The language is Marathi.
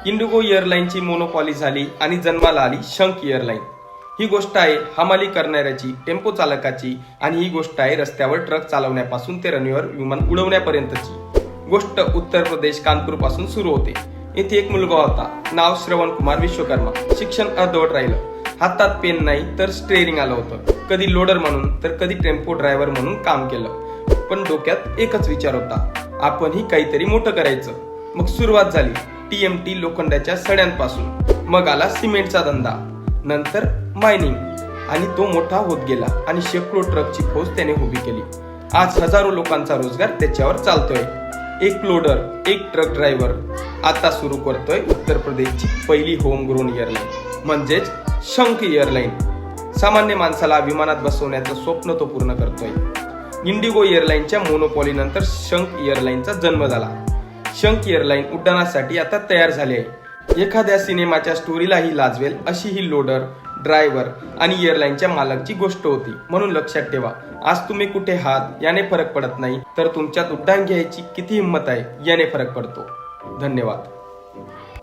इंडिगो एअरलाईनची मोनोपॉली झाली आणि जन्माला आली शंख एअरलाईन। ही गोष्ट आहे हमाली करणाऱ्याची, टेम्पो चालकाची, आणि ही गोष्ट आहे रस्त्यावर ट्रक चालवण्यापासून ते रनवेवर विमान उडवण्यापर्यंतची। गोष्ट उत्तर प्रदेश कानपूर पासून सुरू होते। येथे एक मुलगा होता, नाव श्रवण कुमार विश्वकर्मा। शिक्षण अर्धवट राहिलं, हातात पेन नाही तर स्टेअरिंग आलं होतं। कधी लोडर म्हणून तर कधी टेम्पो ड्रायव्हर म्हणून काम केलं, पण डोक्यात एकच विचार होता, आपणही काहीतरी मोठं करायचं। मग सुरुवात झाली TMT लोखंडाच्या सड्यांपासून, मग आला सिमेंटचा धंदा, नंतर मायनिंग, आणि तो मोठा होत गेला आणि शेकडो ट्रकची फौज त्याने उभी केली। आज हजारो लोकांचा रोजगार त्याच्यावर चालतोय। एक लोडर, एक ट्रक ड्रायव्हर आता सुरू करतोय उत्तर प्रदेशची पहिली होम ग्रोन एअरलाईन, म्हणजेच शंख एअरलाईन। सामान्य माणसाला विमानात बसवण्याचं स्वप्न तो पूर्ण करतोय। इंडिगो एअरलाईनच्या मोनोपॉली नंतर शंख एअरलाईनचा जन्म झाला। शंख एअरलाईन उड्डाणासाठी आता तयार झाली आहे। एखाद्या सिनेमाच्या स्टोरीलाही लाजवेल अशी ही लोडर, ड्रायव्हर आणि एअरलाईनच्या मालकची गोष्ट होती। म्हणून लक्षात ठेवा, आज तुम्ही कुठे आहात याने फरक पडत नाही, तर तुमच्यात उड्डाण घ्यायची किती हिंमत आहे याने फरक पडतो। धन्यवाद।